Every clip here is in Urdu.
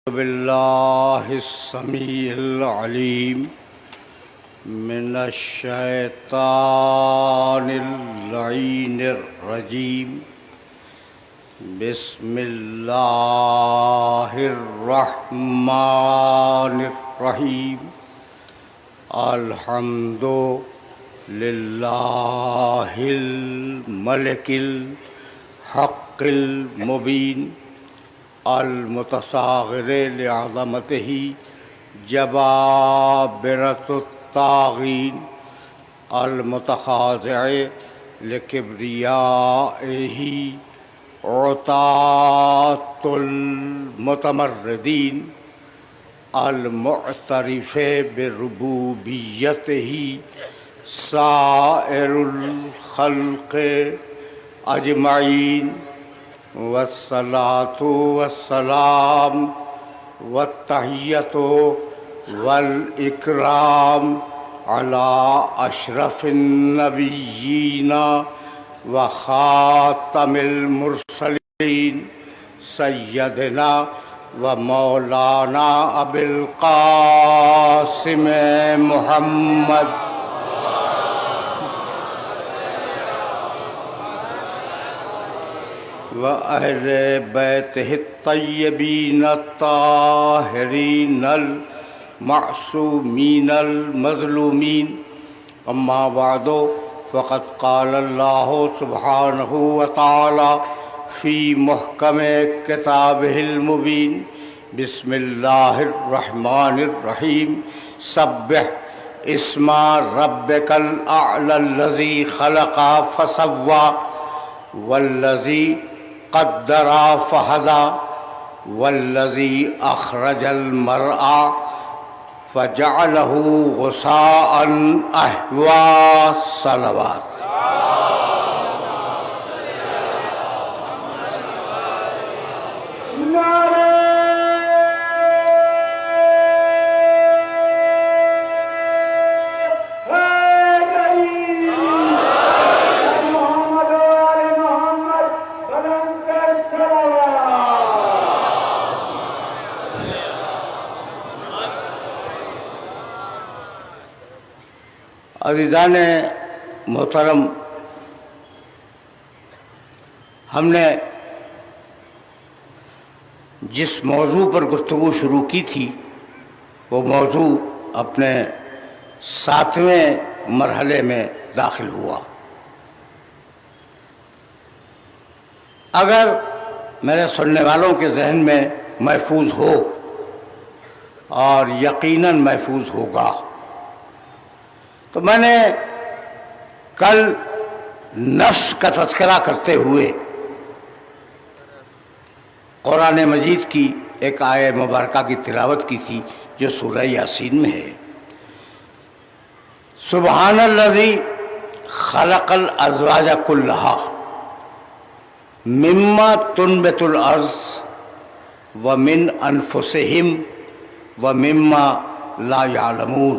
باللہ السمیع العلیم من الشیطان اللعین الرجیم بسم اللہ الرحمن الرحیم الحمد للہ الملک الحق المبین المتصاغر لعظمتہ جبابرۃ الطاغین المتخاضع لکبریائہ عطاة المتمردین المعترف بربوبیتہ سائر الخلق اجمعین والصلاة والسلام والتحیۃ والاکرام علی اشرف النبیین وخاتم المرسلین سیدنا و مولانا ابی القاسم محمد وأہل بیتہ الطیبین الطاہرین المعصومین المظلومین اما بعد فقد قال اللہ سبحانہ وتعالی فی محکم کتابہ المبین بسم اللہ الرحمن الرحیم سبح اسم ربک الاعلی الذی خلق فسوی والذی قدر فہدی والذی اخرج المرعى فجعلہ غثاء احویٰ صلوات عزیزان محترم، ہم نے جس موضوع پر گفتگو شروع کی تھی وہ موضوع اپنے 7ویں مرحلے میں داخل ہوا۔ اگر میرے سننے والوں کے ذہن میں محفوظ ہو، اور یقیناً محفوظ ہوگا، تو میں نے کل نفس کا تذکرہ کرتے ہوئے قرآن مجید کی ایک آیہ مبارکہ کی تلاوت کی تھی جو سورہ یاسین میں ہے۔ سبحان الذی خلق الازواج کلہا مما تنبت الارض ومن انفسہم ومما لا یعلمون۔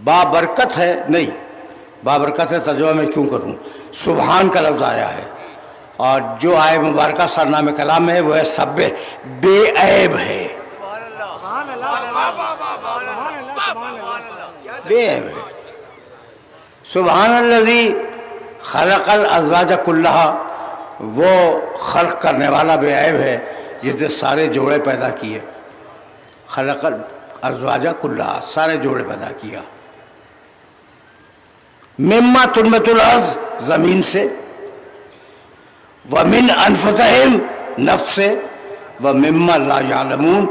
بابرکت ہے نہیں، بابرکت ہے ترجمہ میں کیوں کروں، سبحان کا لفظ آیا ہے، اور جو آیہ مبارکہ سرنامہ کلام میں ہے وہ ہے سبح، بے عیب ہے، بے عیب ہے۔ سبحان الذی خلق الازواج کلہا، وہ خلق کرنے والا بے عیب ہے جس نے سارے جوڑے پیدا کیے۔ خلق الازواج کلہا، سارے جوڑے پیدا کیا۔ مما تنبت الارض، زمین سے، ومن انفسہم، نفس سے، ومما لا یعلمون،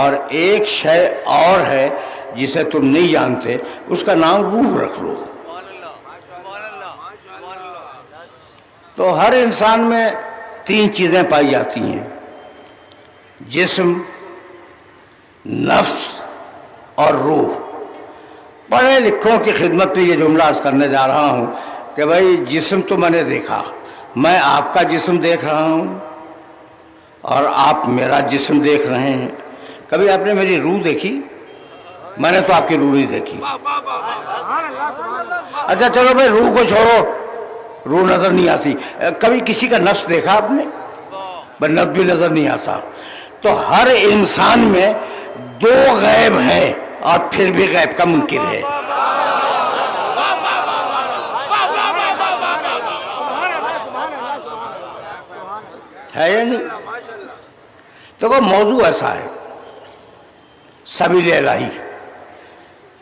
اور ایک شے اور ہے جسے تم نہیں جانتے، اس کا نام روح رکھ لو۔ تو ہر انسان میں 3 چیزیں پائی جاتی ہیں: جسم، نفس اور روح۔ پڑھے لکھوں کی خدمت میں یہ جملہ عرض کرنے جا رہا ہوں کہ بھائی جسم تو میں نے دیکھا، میں آپ کا جسم دیکھ رہا ہوں اور آپ میرا جسم دیکھ رہے ہیں۔ کبھی آپ نے میری روح دیکھی؟ میں نے تو آپ کی روح نہیں دیکھی۔ اچھا چلو بھائی روح کو چھوڑو، روح نظر نہیں آتی۔ کبھی کسی کا نفس دیکھا آپ نے؟ نفس بھی نظر نہیں آتا۔ تو ہر انسان میں دو غیب ہیں اور پھر بھی غیب کا منکر ہے. ہے یا نہیں؟ تو وہ موضوع ایسا ہے سبیل الہی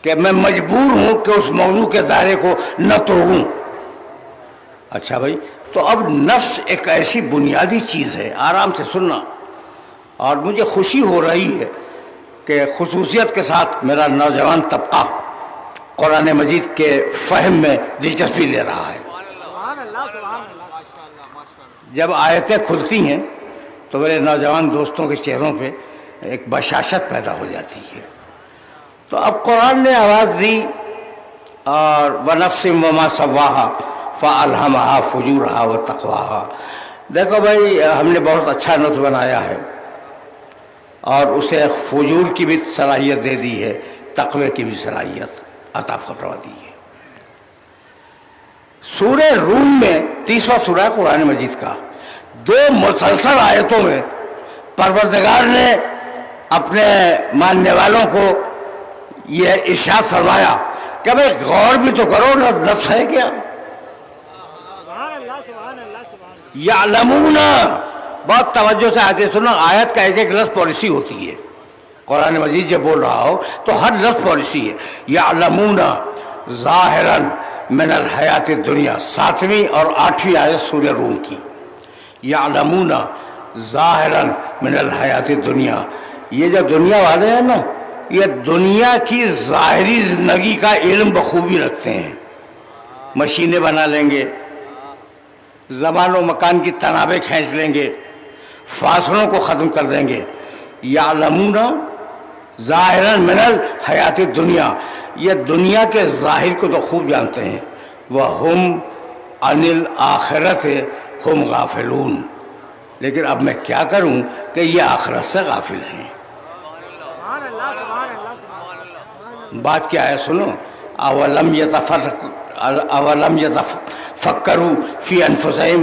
کہ میں مجبور ہوں کہ اس موضوع کے دائرے کو نہ توڑوں. اچھا بھائی، تو اب نفس ایک ایسی بنیادی چیز ہے، آرام سے سننا، اور مجھے خوشی ہو رہی ہے کہ خصوصیت کے ساتھ میرا نوجوان طبقہ قرآن مجید کے فہم میں دلچسپی لے رہا ہے. جب آیتیں کھلتی ہیں تو میرے نوجوان دوستوں کے چہروں پہ ایک بشاشت پیدا ہو جاتی ہے. تو اب قرآن نے آواز دی اور وَنَفْسٍ وَمَا سَوَّاهَا فَأَلْهَمَهَا فُجُورَهَا وَتَقْوَاهَا. دیکھو بھائی، ہم نے بہت اچھا نص بنایا ہے اور اسے فجور کی بھی صلاحیت دے دی ہے، تقوی کی بھی صلاحیت عطا فرما دی ہے. سورہ روم میں 30واں سورہ قرآن مجید کا 2 مسلسل آیتوں میں پروردگار نے اپنے ماننے والوں کو یہ ارشاد فرمایا کہ بھئی غور بھی تو کرو، نفس ہے کیا. یعلمون، بہت توجہ سے آیتیں سنو. آیت کا ایک ایک لفظ پالیسی ہوتی ہے. قرآن مجید جب بول رہا ہو تو ہر لفظ پالیسی ہے. یعلمون ظاہراً من الحیات الدنیا، 7ویں اور 8ویں آیت سورہ روم کی. یعلمون ظاہراً من الحیات الدنیا، یہ جو دنیا والے ہیں نا، یہ دنیا کی ظاہری زندگی کا علم بخوبی رکھتے ہیں. مشینیں بنا لیں گے، زمان و مکان کی تنابیں کھینچ لیں گے، فاصلوں کو ختم کر دیں گے. یعلمون ظاہراً من الحیات الدنیا، یہ دنیا کے ظاہر کو تو خوب جانتے ہیں. وَهُمْ عَنِ الْآخِرَةِ هُمْ غَافِلُونَ، لیکن اب میں کیا کروں کہ یہ آخرت سے غافل ہیں. بات کیا ہے سنو. اولم يتفکروا فی انفسہم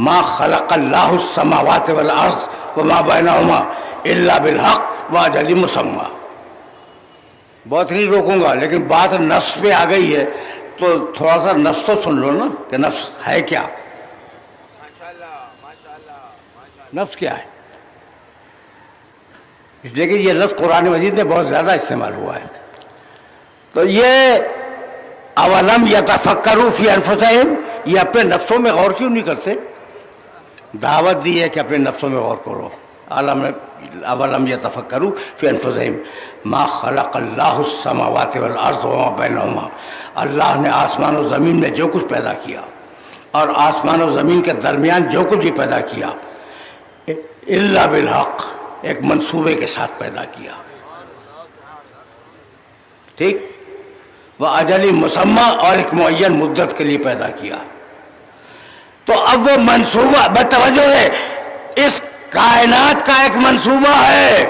ما خلق اللہ السماوات والارض وما بینہما الا بالحق واجل مسمى. بہت نہیں روکوں گا، لیکن بات نفس پہ آ گئی ہے تو تھوڑا سا نفس تو سن لو نا کہ نفس ہے کیا. نفس کیا ہے؟ اس لیے کہ یہ لفظ قرآن مجید میں بہت زیادہ استعمال ہوا ہے. تو یہ اولم یتفکروا فی انفسہم، یہ اپنے نفسوں میں غور کیوں نہیں کرتے؟ دعوت دی ہے کہ اپنے نفسوں میں غور کرو. اولم یتفکروا فی انفسہم ما خلق اللہ السماوات والارض وما بینہما، اللہ نے آسمان و زمین میں جو کچھ پیدا کیا اور آسمان و زمین کے درمیان جو کچھ بھی پیدا کیا، الا بالحق، ایک منصوبے کے ساتھ پیدا کیا. ٹھیک، وَأَجَلٍ مُّسَمَّى، اور ایک معین مدت کے لیے پیدا کیا. تو اب وہ منصوبہ بتوجہ ہے، اس کائنات کا ایک منصوبہ ہے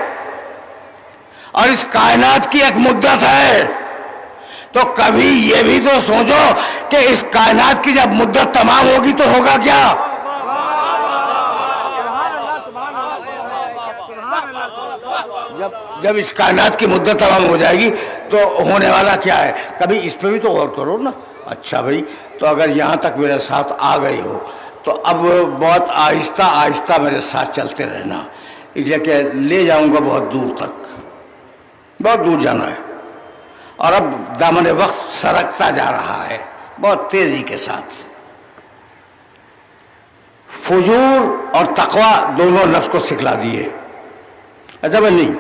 اور اس کائنات کی ایک مدت ہے. تو کبھی یہ بھی تو سوچو کہ اس کائنات کی جب مدت تمام ہوگی تو ہوگا کیا؟ جب اس کائنات کی مدت تمام ہو جائے گی تو ہونے والا کیا ہے؟ کبھی اس پہ بھی تو غور کرو نا. اچھا بھائی، تو اگر یہاں تک میرے ساتھ آ گئے ہو تو اب بہت آہستہ آہستہ میرے ساتھ چلتے رہنا، اس لیے کہ لے جاؤں گا بہت دور تک، بہت دور جانا ہے. اور اب دامن وقت سرکتا جا رہا ہے بہت تیزی کے ساتھ. فجور اور تقوی دونوں نفس کو سکھلا دیے. اچھا بھائی، نہیں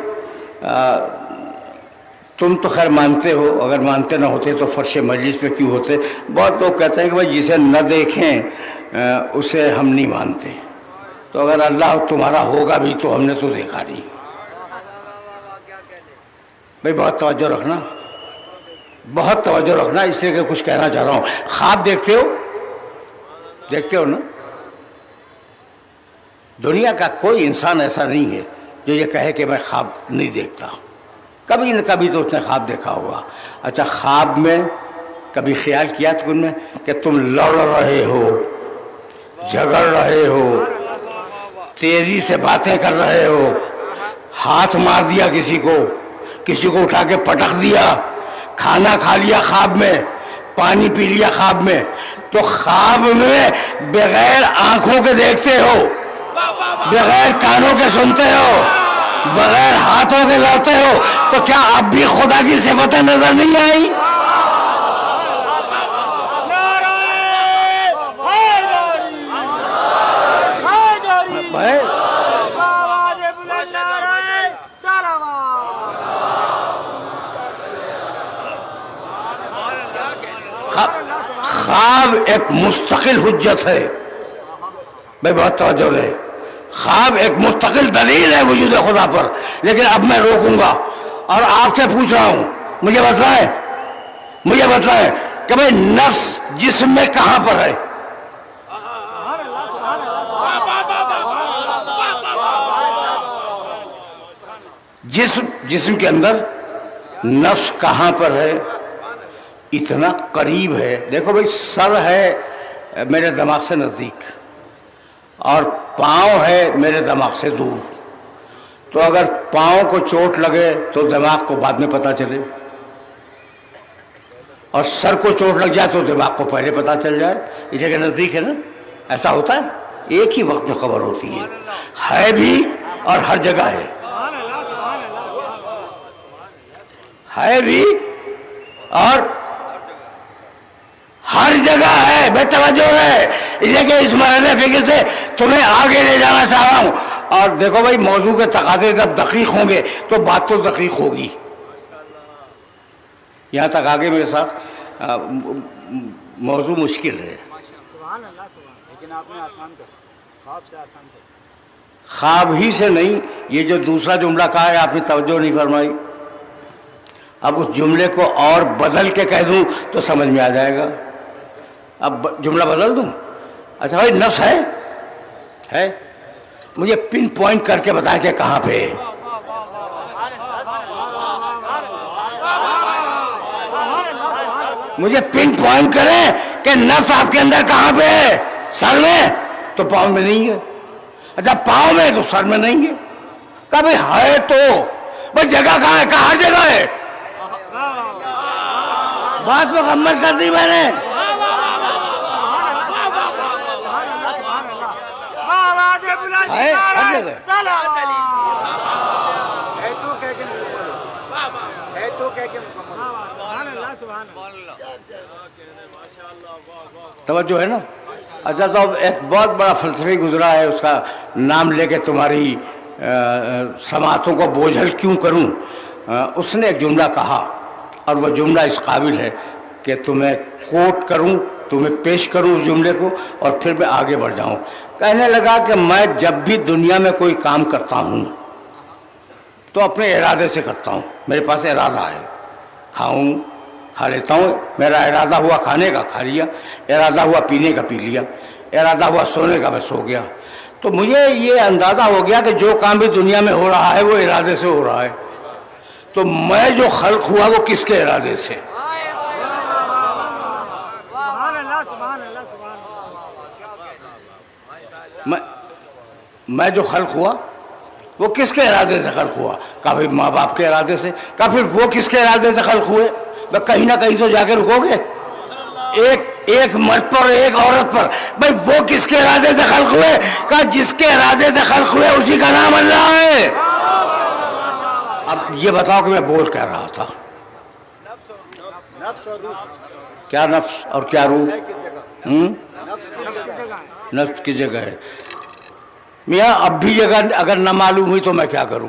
تم تو خیر مانتے ہو، اگر مانتے نہ ہوتے تو فرش مجلس پہ کیوں ہوتے؟ بہت لوگ کہتے ہیں کہ بھائی جسے نہ دیکھیں اسے ہم نہیں مانتے. تو اگر اللہ تمہارا ہوگا بھی تو ہم نے تو دیکھا نہیں. بھائی بہت توجہ رکھنا، بہت توجہ رکھنا، اس لیے کہ کچھ کہنا چاہ رہا ہوں. خواب دیکھتے ہو؟ دیکھتے ہو نا؟ دنیا کا کوئی انسان ایسا نہیں ہے جو یہ کہے کہ میں خواب نہیں دیکھتا. کبھی نہ کبھی تو اس نے خواب دیکھا ہوگا. اچھا، خواب میں کبھی خیال کیا تم نے کہ تم لڑ رہے ہو، جھگڑ رہے ہو، تیزی سے باتیں کر رہے ہو، ہاتھ مار دیا کسی کو اٹھا کے پٹک دیا، کھانا کھا لیا خواب میں، پانی پی لیا خواب میں، تو خواب میں بغیر آنکھوں کے دیکھتے ہو، بغیر کانوں کے سنتے ہو، بغیر ہاتھوں کے لڑتے ہو، تو کیا اب بھی خدا کی صفتیں نظر نہیں آئی؟ خواب ایک مستقل حجت ہے بھائی، بہت توجہ ہے، خواب ایک مستقل دلیل ہے وجود خدا پر. لیکن اب میں روکوں گا اور آپ سے پوچھ رہا ہوں، مجھے بتلائیں کہ بھائی نفس جسم میں کہاں پر ہے؟ جسم کے اندر نفس کہاں پر ہے؟ اتنا قریب ہے. دیکھو بھائی، سر ہے میرے دماغ سے نزدیک اور پاؤں ہے میرے دماغ سے دور. تو اگر پاؤں کو چوٹ لگے تو دماغ کو بعد میں پتہ چلے، اور سر کو چوٹ لگ جائے تو دماغ کو پہلے پتہ چل جائے. یہ جگہ نزدیک ہے نا، ایسا ہوتا ہے، ایک ہی وقت میں خبر ہوتی ہے بھی اور ہر جگہ ہے بھی اور ہر جگہ ہے. بے توجہ ہے، اس لیے کہ اس مرحلے فکر سے تمہیں آگے لے جانا چاہ رہا ہوں. اور دیکھو بھائی، موضوع کے تقاضے جب دقیق ہوں گے تو بات تو دقیق ہوگی. یہاں تک آگے میرے ساتھ موضوع مشکل ہے، لیکن آپ نے آسان کر، خواب سے آسان کر. خواب ہی سے نہیں، یہ جو دوسرا جملہ کہا ہے آپ نے توجہ نہیں فرمائی. اب اس جملے کو اور بدل کے کہہ دوں تو سمجھ میں آ جائے گا. اب جملہ بدل دوں. اچھا بھائی، نفس ہے، مجھے پن پوائنٹ کر کے بتائیں کہ کہاں پہ ہے. مجھے پن پوائنٹ کریں کہ نفس آپ کے اندر کہاں پہ ہے. سر میں تو پاؤں میں نہیں ہے. اچھا پاؤں میں تو سر میں نہیں ہے. کبھی ہے تو بھائی جگہ کہاں ہے؟ کہاں جگہ ہے؟ بات مکمل کر دی میں نے. ہر جگہ توجہ ہے نا. اچھا تو اب ایک بہت بڑا فلسفی گزرا ہے، اس کا نام لے کے تمہاری سماعتوں کو بوجھل کیوں کروں. اس نے ایک جملہ کہا اور وہ جملہ اس قابل ہے کہ تمہیں کوٹ کروں، تمہیں پیش کروں اس جملے کو اور پھر میں آگے بڑھ جاؤں. کہنے لگا کہ میں جب بھی دنیا میں کوئی کام کرتا ہوں تو اپنے ارادے سے کرتا ہوں. میرے پاس ارادہ ہے، کھاؤں کھا لیتا ہوں، میرا ارادہ ہوا کھانے کا کھا لیا، ارادہ ہوا پینے کا پی لیا، ارادہ ہوا سونے کا میں سو گیا. تو مجھے یہ اندازہ ہو گیا کہ جو کام بھی دنیا میں ہو رہا ہے وہ ارادے سے ہو رہا ہے. تو میں جو خلق ہوا وہ کس کے ارادے سے؟ میں جو خلق ہوا وہ کس کے ارادے سے خلق ہوا؟ کہا بھائی ماں باپ کے ارادے سے. کہا پھر وہ کس کے ارادے سے خلق ہوئے؟ کہیں نہ کہیں تو جا کے رکو گے. ایک مرد پر ایک عورت پر، بھائی وہ کس کے ارادے سے خلق ہوئے؟ کہا جس کے ارادے سے خلق ہوئے اسی کا نام اللہ ہے. اب یہ بتاؤ کہ میں بول کہہ رہا تھا. کیا نفس اور کیا روح؟ نفس کی جگہ ہے. میاں اب بھی جگہ اگر نہ معلوم ہوئی تو میں کیا کروں؟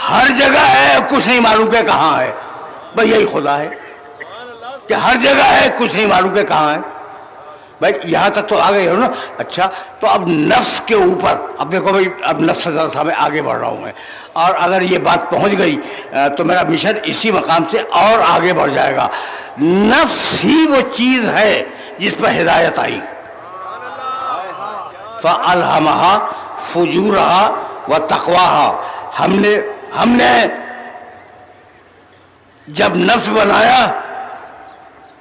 ہر جگہ ہے، کچھ نہیں معلوم کہ کہاں ہے. بھائی یہی خدا ہے کہ ہر جگہ ہے، کچھ نہیں معلوم کہ کہاں ہے. بھائی یہاں تک تو آ گئے ہو نا. اچھا تو اب نفس کے اوپر، اب دیکھو بھائی، اب نفس سے ذرا میں آگے بڑھ رہا ہوں میں، اور اگر یہ بات پہنچ گئی تو میرا مشن اسی مقام سے اور آگے بڑھ جائے گا. نفس ہی وہ چیز ہے جس پر ہدایت آئی. فَأَلْهَمَهَا فُجُورَهَا وَتَقْوَاهَا. ہم نے جب نفس بنایا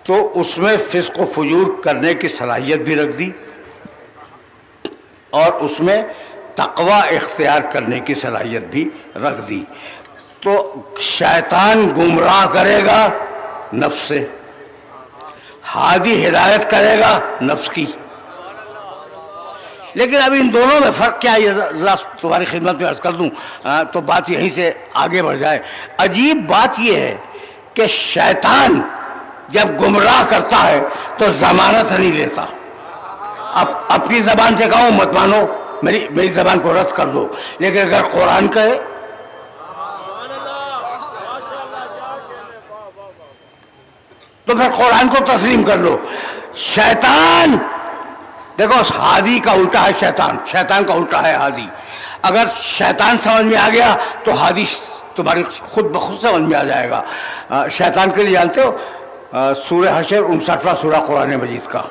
تو اس میں فسق و فجور کرنے کی صلاحیت بھی رکھ دی اور اس میں تقوی اختیار کرنے کی صلاحیت بھی رکھ دی. تو شیطان گمراہ کرے گا نفس سے، ہادی ہدایت کرے گا نفس کی. لیکن اب ان دونوں میں فرق کیا ہے یہ ذرا تمہاری خدمت میں عرض کر دوں تو بات یہیں سے آگے بڑھ جائے. عجیب بات یہ ہے کہ شیطان جب گمراہ کرتا ہے تو ضمانت نہیں لیتا. اب اپنی زبان سے کہوں مت مانو، میری زبان کو رد کر دو، لیکن اگر قرآن کہے تو پھر قرآن کو تسلیم کر لو. شیطان دیکھو، ہادی کا الٹا ہے شیطان، شیطان کا الٹا ہے ہادی. اگر شیطان سمجھ میں آ گیا تو ہادی تمہاری خود بخود سمجھ میں آ جائے گا. شیطان کے لیے جانتے ہو سورہ حشر 59واں سورہ قرآن مجید کا،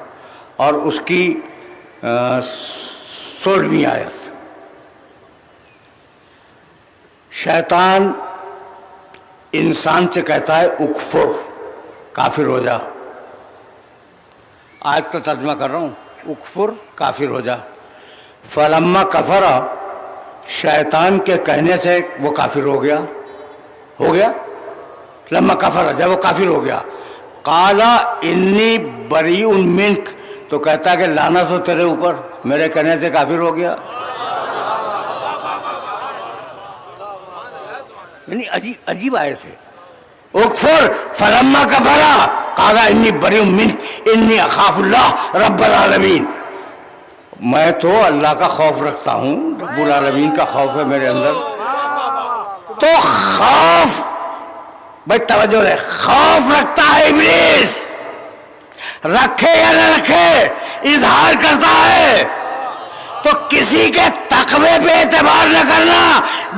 اور اس کی 16ویں آیت. شیطان انسان سے کہتا ہے اکفر، کافر ہو جا. آیت کا ترجمہ کر رہا ہوں، اکفر کافر ہو جا. فلما کفرا، شیطان کے کہنے سے وہ کافر ہو گیا. لما کفرا، جب وہ کافر ہو گیا. قالا انی بریء منک، تو کہتا ہے کہ لعنت ہو تیرے اوپر، میرے کہنے سے کافر ہو گیا. یعنی عجیب آیت ہے. اکفر فلما کفرا قالا انی بریء منک انی اخاف اللہ رب العالمین. میں تو اللہ کا خوف رکھتا ہوں، رب العالمین کا خوف ہے میرے اندر. تو خوف، بھائی توجہ ہے، خوف رکھتا ہے ابلیس، رکھے یا نہ رکھے اظہار کرتا ہے. تو کسی کے تقوی پہ اعتبار نہ کرنا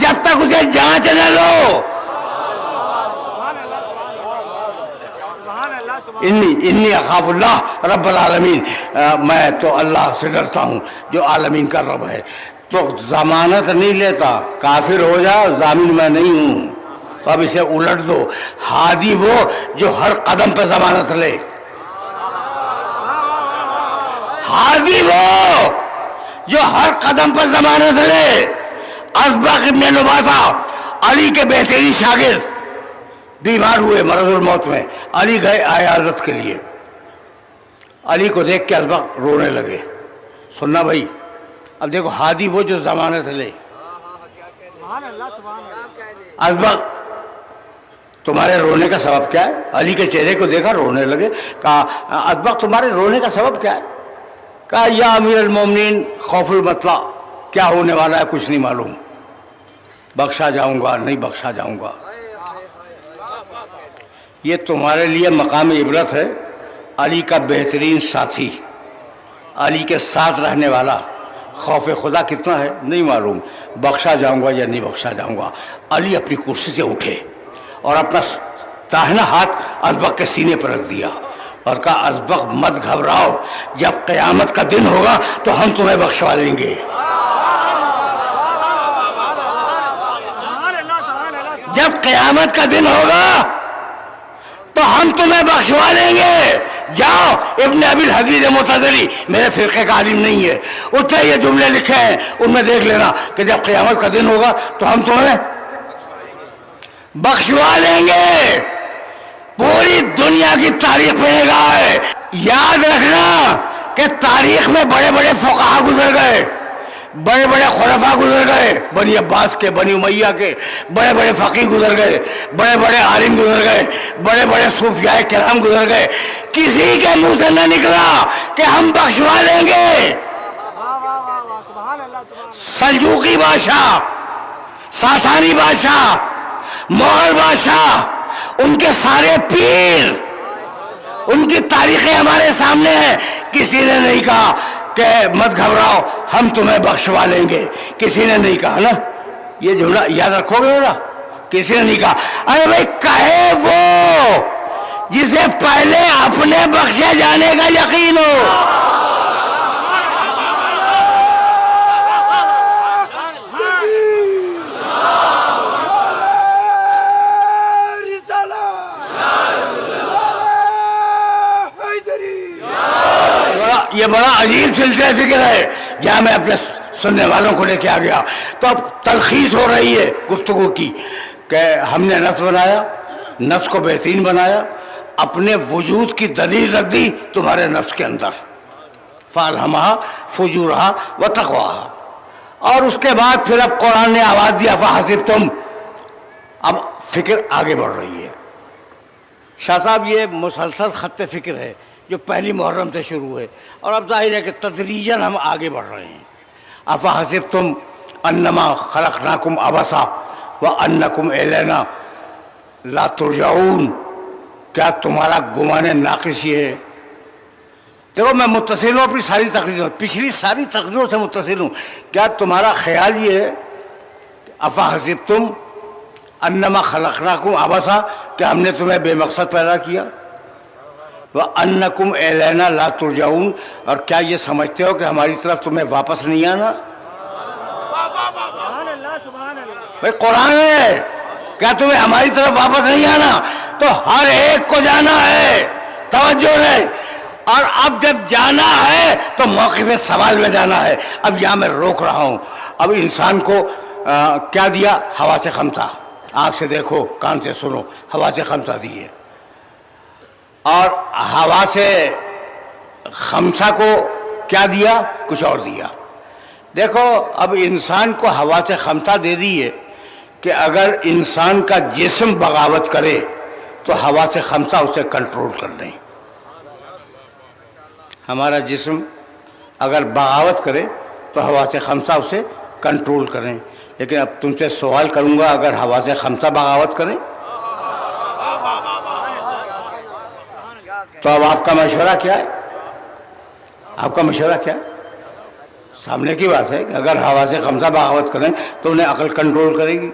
جب تک اسے جانچ نہ لو. انی اخاف اللہ رب العالمین، میں تو اللہ سے ڈرتا ہوں جو عالمین کا رب ہے. تو ضمانت نہیں لیتا، کافر ہو جا، ضامن میں نہیں ہوں. تو اب اسے الٹ دو، ہادی وہ جو ہر قدم پہ ضمانت لے. ہادی وہ جو ہر قدم پر ضمانت لے. ازبق ابن نباطہ علی کے بہترین شاگرد بیمار ہوئے مرض الموت میں، علی گئے عیادت کے لیے. علی کو دیکھ کے ازبق رونے لگے. سننا بھائی، اب دیکھو ہادی وہ جو ضمانت لے. ازبق تمہارے رونے کا سبب کیا ہے؟ علی کے چہرے کو دیکھا رونے لگے. کہا ازبق تمہارے رونے کا سبب کیا ہے؟ کہا یا امیر المومنین خوف المطلع، کیا ہونے والا ہے کچھ نہیں معلوم، بخشا جاؤں گا نہیں بخشا جاؤں گا. یہ تمہارے لیے مقام عبرت ہے. علی کا بہترین ساتھی، علی کے ساتھ رہنے والا، خوف خدا کتنا ہے نہیں معلوم، بخشا جاؤں گا یا نہیں بخشا جاؤں گا. علی اپنی کرسی سے اٹھے اور اپنا داہنا ہاتھ ازبق کے سینے پر رکھ دیا اور کہا ازبق مت گھبراؤ، جب قیامت کا دن ہوگا تو ہم تمہیں بخشوا لیں گے. جب قیامت کا دن ہوگا تو ہم تمہیں بخشوا لیں گے. جاؤ، ابن ابی الحدید معتزلی میرے فرقے کا عالم نہیں ہے، اس نے یہ جملے لکھے ہیں، ان میں دیکھ لینا کہ جب قیامت کا دن ہوگا تو ہم تمہیں بخشوا لیں گے. پوری دنیا کی تاریخ میں نگاہ ہے. یاد رکھنا کہ تاریخ میں بڑے بڑے فقہا گزر گئے، بڑے بڑے خلفاء گزر گئے، بنی عباس کے، بنی امیہ کے بڑے بڑے فقیہ گزر گئے، بڑے بڑے عالم گزر گئے، بڑے بڑے صوفیاء کرام گزر گئے. کسی کے منہ سے نہ نکلا کہ ہم بخشوا لیں گے. سلجوقی بادشاہ، ساسانی بادشاہ، مغل بادشاہ، ان کے سارے پیر، ان کی تاریخیں ہمارے سامنے ہیں. کسی نے نہیں کہا کہ مت گھبراؤ ہم تمہیں بخشوا لیں گے، کسی نے نہیں کہا نا. یہ جملہ یاد رکھو گے نا، کسی نے نہیں کہا. ارے بھائی کہے وہ جسے پہلے اپنے بخشے جانے کا یقین ہو. یہ بڑا عجیب سلسلہ فکر ہے جہاں میں اپنے سننے والوں کو لے کے آ گیا. تو اب تلخیص ہو رہی ہے گفتگو کی کہ ہم نے نفس بنایا، نفس کو بہترین بنایا، اپنے وجود کی دلیل رکھ دی تمہارے نفس کے اندر، فَأَلْهَمَهَا فُجُورَهَا وَتَقْوَاهَا. اور اس کے بعد پھر اب قرآن نے آواز دیا فَحَسِبْتُمْ. اب فکر آگے بڑھ رہی ہے. شاہ صاحب یہ مسلسل خط فکر ہے جو پہلی محرم سے شروع ہے، اور اب ظاہر ہے کہ تدریجاً ہم آگے بڑھ رہے ہیں. افحسبتم انما خلقناکم عبثا وانکم الینا لا ترجعون. کیا تمہارا گمان ناقص یہ ہے؟ دیکھو میں متصل ہوں اپنی ساری تقریروں، پچھلی ساری تقریروں سے متصل ہوں. کیا تمہارا خیال یہ ہے افحسبتم انما خلقناکم عبثا کہ ہم نے تمہیں بے مقصد پیدا کیا؟ وَأَنَّكُمْ إِلَيْنَا لَا تُرْجَعُونَ. اور کیا یہ سمجھتے ہو کہ ہماری طرف تمہیں واپس نہیں آنا؟ بھائی قرآن ہے، کیا تمہیں ہماری طرف واپس نہیں آنا؟ تو ہر ایک کو جانا ہے، توجہ ہے. اور اب جب جانا ہے تو موقف سوال میں جانا ہے. اب یہاں میں روک رہا ہوں. اب انسان کو کیا دیا؟ ہوا سے خمسہ. آنکھ سے دیکھو، کان سے سنو، ہوا سے خمسہ دیے. اور ہوا سے خمسہ کو کیا دیا؟ کچھ اور دیا. دیکھو اب انسان کو ہوا سے خمسہ دے دیے کہ اگر انسان کا جسم بغاوت کرے تو ہوا سے خمسہ اسے کنٹرول کر لیں. ہمارا جسم اگر بغاوت کرے تو ہوا سے خمسہ اسے کنٹرول کریں. لیکن اب تم سے سوال کروں گا، اگر ہوا سے خمسہ بغاوت کریں تو اب آپ کا مشورہ کیا ہے؟ آپ کا مشورہ کیا ہے؟ سامنے کی بات ہے کہ اگر ہوا سے خمسہ بغاوت کریں تو انہیں عقل کنٹرول کرے گی.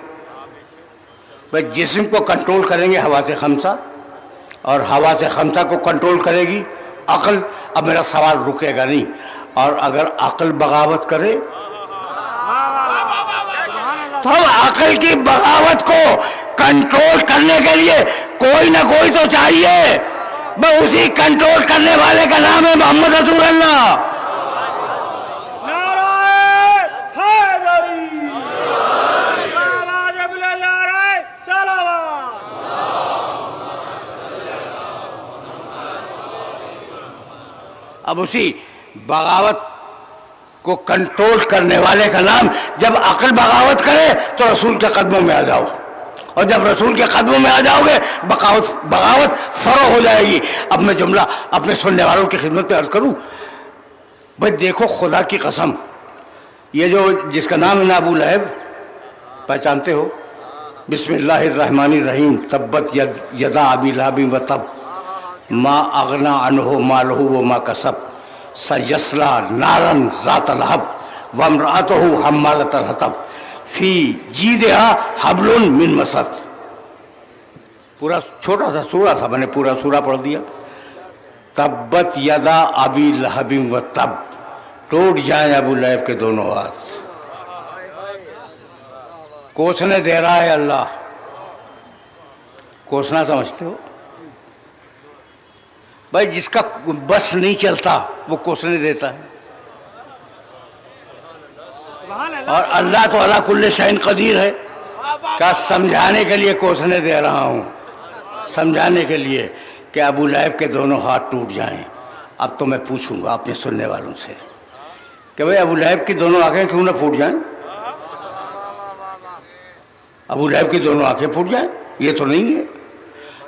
بھائی جسم کو کنٹرول کریں گے ہوا سے خمسہ، اور ہوا سے خمسہ کو کنٹرول کرے گی عقل. اب میرا سوال رکے گا نہیں. اور اگر عقل بغاوت کرے تو عقل کی بغاوت کو کنٹرول کرنے کے لیے کوئی نہ کوئی تو چاہیے. بس اسی کنٹرول کرنے والے کا نام ہے محمد رسول اللہ. اب اسی بغاوت کو کنٹرول کرنے والے کا نام، جب عقل بغاوت کرے تو رسول کے قدموں میں آ جاؤ، اور جب رسول کے قدموں میں آ جاؤ گے بغاوت فروغ ہو جائے گی. اب میں جملہ اپنے سننے والوں کی خدمت میں عرض کروں. بھائی دیکھو خدا کی قسم، یہ جو جس کا نام ہے نا ابو لہب، پہچانتے ہو؟ بسم اللہ الرحمن الرحیم. تبت یدا ابی لہب وتب ما اغنی عنہ مالہ وما کسب سیصلی نارا ذات لہب وامرأتہ حمالۃ الحطب فی جیدہا حبل من مسد. پورا چھوٹا سا سورہ تھا، میں نے پورا سورہ پڑھ دیا. تبت یدا ابی لہب وتب، ٹوٹ جائیں ابو لہب کے دونوں ہاتھ. کوسنے دے رہا ہے اللہ. کوسنا سمجھتے ہو؟ بھائی جس کا بس نہیں چلتا وہ کوسنے دیتا ہے. اور اللہ تو علی کل شیء قدیر ہے. کیا سمجھانے کے لیے کوسنے دے رہا ہوں، سمجھانے کے لیے کہ ابو لہب کے دونوں ہاتھ ٹوٹ جائیں. اب تو میں پوچھوں گا اپنے سننے والوں سے کہ بھائی ابو لہب کی دونوں آنکھیں کیوں نہ پھوٹ جائیں؟ ابو لہب کی دونوں آنکھیں پھوٹ جائیں یہ تو نہیں ہے.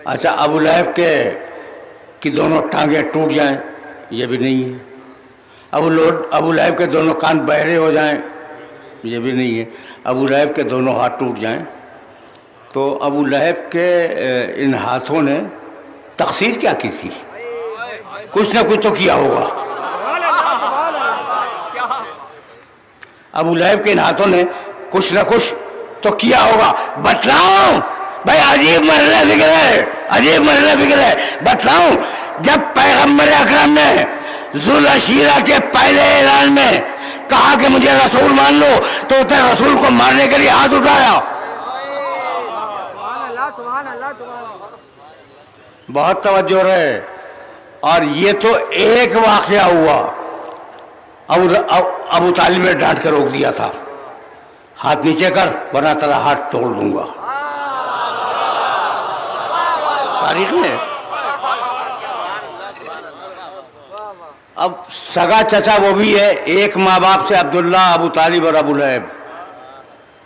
اچھا ابو لہب کی دونوں ٹانگیں ٹوٹ جائیں یہ بھی نہیں ہے. ابو لہب کے دونوں کان بہرے ہو جائیں یہ بھی نہیں ہے. ابو لہب کے دونوں ہاتھ ٹوٹ جائیں تو ابو لہب کے ان ہاتھوں نے تقصیر کیا کی تھی؟ کچھ نہ کچھ تو کیا ہوگا. ابو لہب کے ان ہاتھوں نے کچھ نہ کچھ تو کیا ہوگا. بتلاؤں بھائی، عجیب مرحلہ فکر ہے، عجیب مرحلہ فکر ہے. بتلاؤں جب پیغمبر اکرم نے ذوالعشیرہ کے پہلے اعلان میں کہا کہ مجھے رسول مان لو تو اس نے رسول کو مارنے کے لیے ہاتھ اٹھایا. بہت توجہ رہے. اور یہ تو ایک واقعہ ہوا. ابو طالب نے ڈانٹ کر روک دیا تھا، ہاتھ نیچے کر ورنہ تیرا ہاتھ توڑ دوں گا، تاریخ میں۔ اب سگا چچا وہ بھی ہے، ایک ماں باپ سے عبداللہ، ابو طالب اور ابو لہب،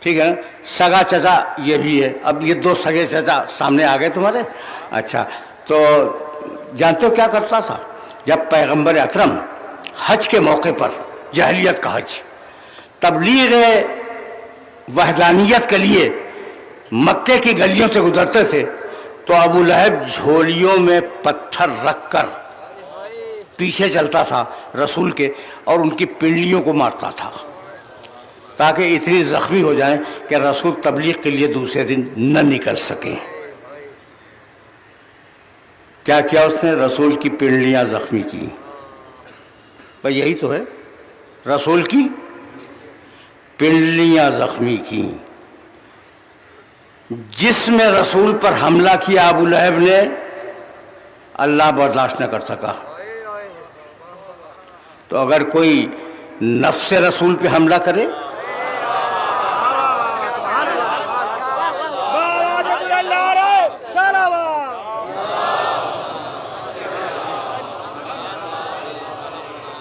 ٹھیک ہے نا، سگا چچا یہ بھی ہے۔ اب یہ دو سگے چچا سامنے آ گئے تمہارے۔ اچھا، تو جانتے ہو کیا کرتا تھا؟ جب پیغمبر اکرم حج کے موقع پر، جاہلیت کا حج، تبلیغ وحدانیت کے لیے مکے کی گلیوں سے گزرتے تھے تو ابو لہب جھولیوں میں پتھر رکھ کر پیچھے چلتا تھا رسول کے اور ان کی پنڈلیوں کو مارتا تھا تاکہ اتنی زخمی ہو جائیں کہ رسول تبلیغ کے لیے دوسرے دن نہ نکل سکیں۔ کیا کیا اس نے؟ رسول کی پنڈلیاں زخمی کی۔ بھئی یہی تو ہے، رسول کی پنڈلیاں زخمی کی۔ جس میں رسول پر حملہ کیا ابو لہب نے، اللہ برداشت نہ کر سکا۔ تو اگر کوئی نفس رسول پہ حملہ کرے،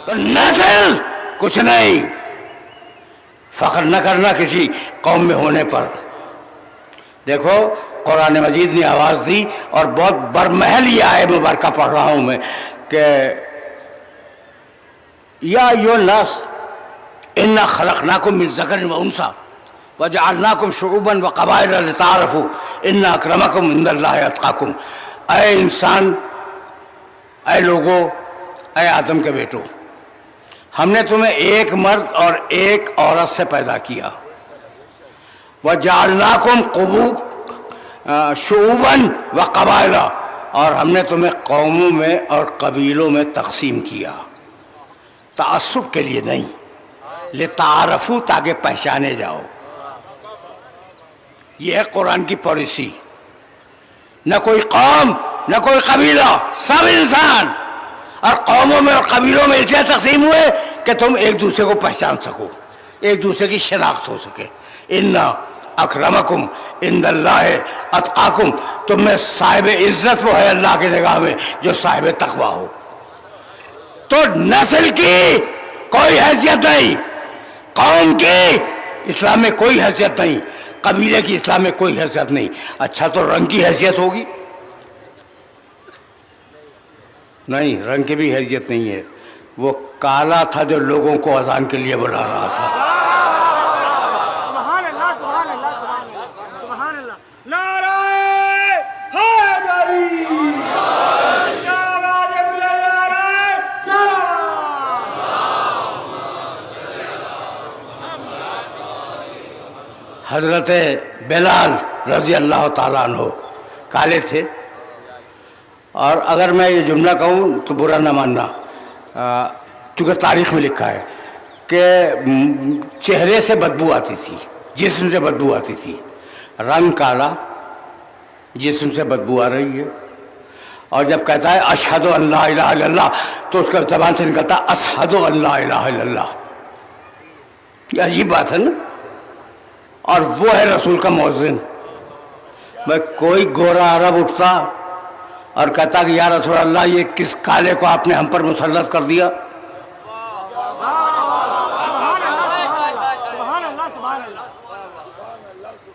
تو نسل کچھ نہیں، فخر نہ کرنا کسی قوم میں ہونے پر۔ دیکھو قرآن مجید نے آواز دی، اور بہت برمحل یہ آیت مبارکہ پڑھ رہا ہوں میں کہ یا ایھا الناس انا خلقناکم من ذکر و انثی وجعلناکم شعوبا وقبائل لتعارفوا ان اکرمکم عند اللہ اتقاکم۔ اے انسان، اے لوگو، اے آدم کے بیٹو، ہم نے تمہیں ایک مرد اور ایک عورت سے پیدا کیا، وَجَعَلْنَاكُمْ شُعُوبًا وَقَبَائِلَ، اور ہم نے تمہیں قوموں میں اور قبیلوں میں تقسیم کیا، تعصب کے لیے نہیں، لِتَعَارَفُوا، تاکہ پہچانے جاؤ۔ یہ ہے قرآن کی پالیسی۔ نہ کوئی قوم، نہ کوئی قبیلہ، سب انسان، اور قوموں میں اور قبیلوں میں اس لیے تقسیم ہوئے کہ تم ایک دوسرے کو پہچان سکو، ایک دوسرے کی شناخت ہو سکے۔ اِنَّا اکرمکم عند اللہ اتقاکم، تم میں صاحب عزت وہ ہے اللہ کی نگاہ میں جو صاحب تقوی ہو۔ تو نسل کی کوئی حیثیت نہیں، قوم کی اسلام میں کوئی حیثیت نہیں، قبیلے کی اسلام میں کوئی حیثیت نہیں۔ اچھا، تو رنگ کی حیثیت ہوگی؟ نہیں، رنگ کی بھی حیثیت نہیں ہے۔ وہ کالا تھا جو لوگوں کو اذان کے لیے بلا رہا تھا۔ سبحان اللہ، سبحان اللہ، سبحان اللہ، سبحان اللہ۔ نعرہ حیدری، نعرہ حضرت بلال رضی اللہ تعالیٰ عنہ کالے تھے، اور اگر میں یہ جملہ کہوں تو برا نہ ماننا، چونکہ تاریخ میں لکھا ہے کہ چہرے سے بدبو آتی تھی، جسم سے بدبو آتی تھی، رنگ کالا، جسم سے بدبو آ رہی ہے، اور جب کہتا ہے اشہد ان لا الہ الا اللہ تو اس کا زبان سے نکلتا اشہد ان لا الہ الا اللہ۔ یہ عجیب بات ہے نا؟ اور وہ ہے رسول کا مؤذن۔ میں کوئی گورا عرب اٹھتا اور کہتا کہ یا رسول اللہ، یہ کس کالے کو آپ نے ہم پر مسلط کر دیا؟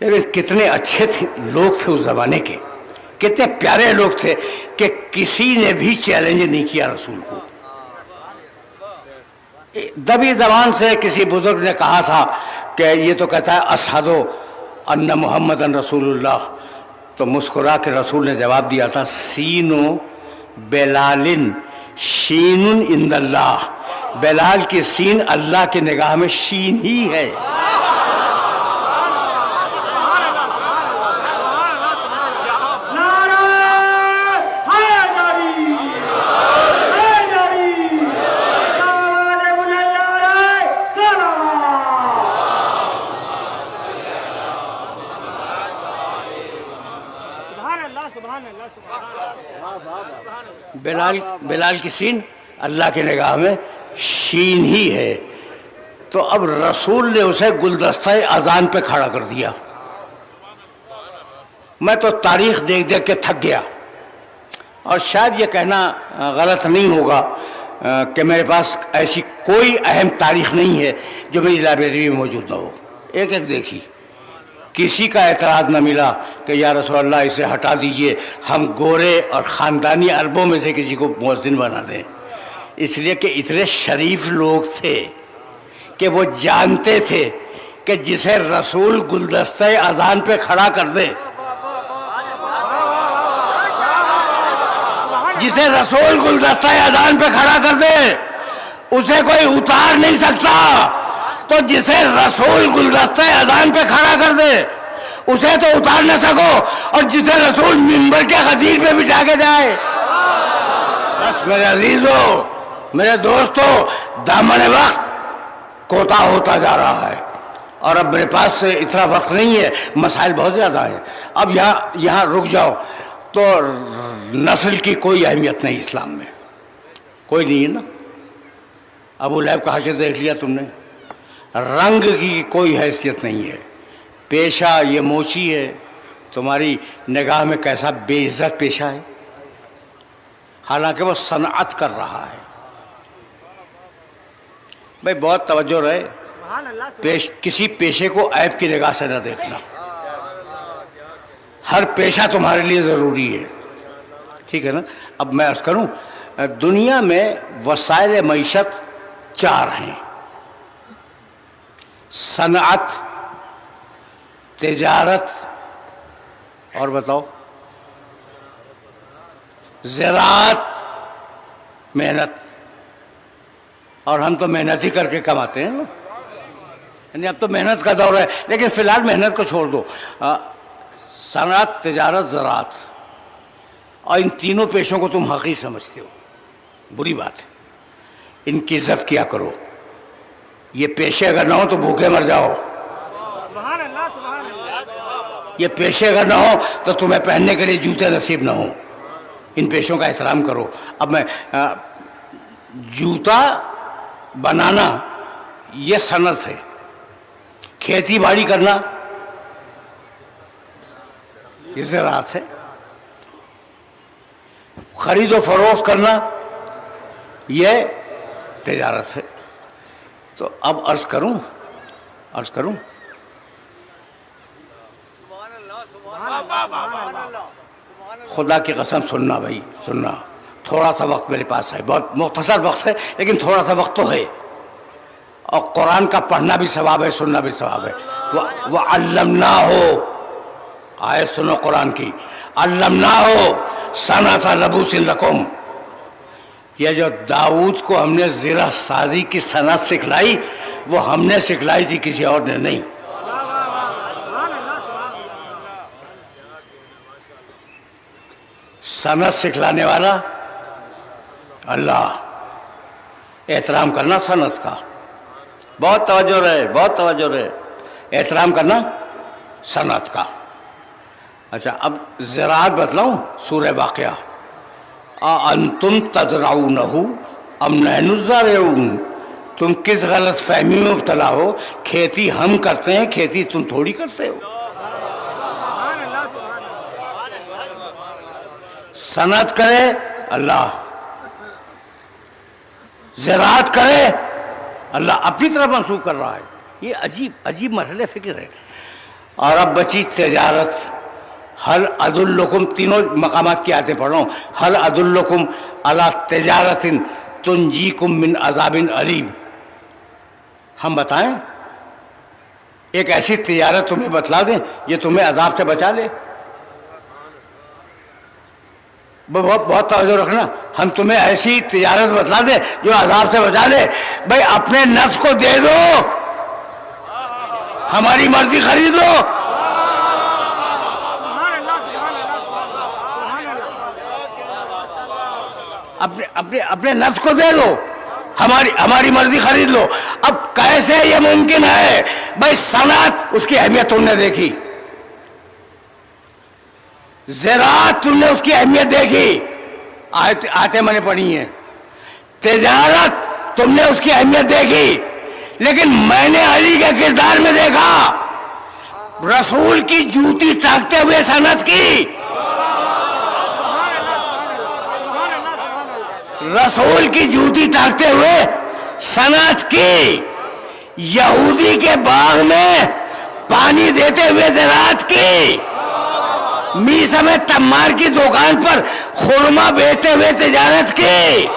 لیکن کتنے اچھے تھے لوگ تھے اس زمانے کے، کتنے پیارے لوگ تھے کہ کسی نے بھی چیلنج نہیں کیا رسول کو۔ دبی زبان سے کسی بزرگ نے کہا تھا کہ یہ تو کہتا ہے اشہد ان محمد رسول اللہ، تو مسکرا کے رسول نے جواب دیا تھا سین بلال شین عند اللہ، بلال کی سین اللہ کی نگاہ میں شین ہی ہے۔ بلال کی سین اللہ کی نگاہ میں شین ہی ہے۔ تو اب رسول نے اسے گلدستہ اذان پہ کھڑا کر دیا. میں تو تاریخ دیکھ دیکھ کے تھک گیا، اور شاید یہ کہنا غلط نہیں ہوگا کہ میرے پاس ایسی کوئی اہم تاریخ نہیں ہے جو میری لائبریری میں موجود نہ ہو. ایک ایک دیکھی، کسی کا اعتراض نہ ملا کہ یا رسول اللہ اسے ہٹا دیجئے، ہم گورے اور خاندانی عربوں میں سے کسی کو مؤذن بنا دیں. اس لیے کہ اتنے شریف لوگ تھے کہ وہ جانتے تھے کہ جسے رسول گلدستہ اذان پہ کھڑا کر دے، جسے رسول گلدستہ اذان پہ کھڑا کر دے اسے کوئی اتار نہیں سکتا. تو جسے رسول گلدستہ اذان پہ کھڑا کر دے اسے تو اتار نہ سکو، اور جسے رسول منبر کے خطیب پہ بٹھا کے جائے. بس میرے عزیزو، میرے دوستو، دامن وقت کوتاہ ہوتا جا رہا ہے، اور اب میرے پاس اتنا وقت نہیں ہے، مسائل بہت زیادہ ہیں. اب یہاں رک جاؤ. تو نسل کی کوئی اہمیت نہیں اسلام میں، کوئی نہیں ہے نا. ابو لہب کا حشر دیکھ لیا تم نے. رنگ کی کوئی حیثیت نہیں ہے. پیشہ یہ موچی ہے، تمہاری نگاہ میں کیسا بے عزت پیشہ ہے، حالانکہ وہ صنعت کر رہا ہے. بھائی بہت توجہ رہے، سبحان اللہ. کسی پیشے کو عیب کی نگاہ سے نہ دیکھنا. ہر پیشہ تمہارے لیے ضروری ہے، ٹھیک ہے نا. اب میں عرض کروں، دنیا میں وسائل معیشت 4 ہیں: صنعت، تجارت، اور بتاؤ، زراعت، محنت. اور ہم تو محنت ہی کر کے کماتے ہیں نا، یعنی اب تو محنت کا دور ہے، لیکن فی الحال محنت کو چھوڑ دو. صنعت، تجارت، زراعت، اور ان تینوں پیشوں کو تم حقیر سمجھتے ہو. بری بات ہے، ان کی عزت کیا کرو. یہ پیشے اگر نہ ہو تو بھوکے مر جاؤ. سبحان اللہ. سبحان اللہ. یہ پیشے اگر نہ ہو تو تمہیں پہننے کے لیے جوتے نصیب نہ ہوں. ان پیشوں کا احترام کرو. اب میں جوتا بنانا یہ صنعت ہے، کھیتی باڑی کرنا یہ زراعت ہے، خرید و فروخت کرنا یہ تجارت ہے. تو اب عرض کروں خدا کی قسم سننا بھائی، سننا. تھوڑا سا وقت میرے پاس ہے، بہت مختصر وقت ہے، لیکن تھوڑا سا وقت تو ہے. اور قرآن کا پڑھنا بھی ثواب ہے، سننا بھی ثواب ہے. وَعَلَّمْنَاهُ، آیت سنو قرآن کی. عَلَّمْنَاهُ صَنْعَةَ لَبُوسٍ لَكُمْ. یہ جو داؤد کو ہم نے زرہ سازی کی صنعت سکھلائی، وہ ہم نے سکھلائی تھی، کسی اور نے نہیں. صنعت سکھلانے والا اللہ. احترام کرنا صنعت کا. بہت توجہ رہے. احترام کرنا صنعت کا. اچھا اب زراعت بتلاؤں. سورہ واقعہ. اَأَنْتُمْ تَزْرَعُونَهُ أَمْ نَحْنُ الزَّارِعُونَ. تم کس غلط فہمی میں مبتلا ہو؟ کھیتی ہم کرتے ہیں، کھیتی تم تھوڑی کرتے ہو. صنعت کرے اللہ، زراعت کرے اللہ، اپنی طرف منسوخ کر رہا ہے. یہ عجیب مرحلے فکر ہے. اور اب بچی تجارت. حل ادلکم، تینوں مقامات کی آیتیں پڑھ رہا ہوں. حل ادلکم علی تجارت تنجیکم من عذاب علیم. ہم بتائیں ایک ایسی تجارت تمہیں بتلا دیں یہ تمہیں عذاب سے بچا لے. بہت توجہ رکھنا. ہم تمہیں ایسی تجارت بتلا دیں جو عذاب سے بچا لے. بھائی اپنے نفس کو دے دو، ہماری مرضی خرید لو. اپنے نفس کو دے دو، ہماری مرضی خرید لو. اب کیسے یہ ممکن ہے؟ بھائی صنعت، اس کی اہمیت تم نے دیکھی، زراعت تم نے اس کی اہمیت دیکھی، آیتیں میں نے پڑھی ہیں. تجارت تم نے اس کی اہمیت دیکھی، لیکن میں نے علی کے کردار میں دیکھا رسول کی جوتی ٹانکتے ہوئے سند کی، رسول کی جوتی ٹانکتے ہوئے سند کی، یہودی کے باغ میں پانی دیتے ہوئے زراعت کی، میسم تمار کی دکان پر خرما بیچتے ہوئے تجارت کی،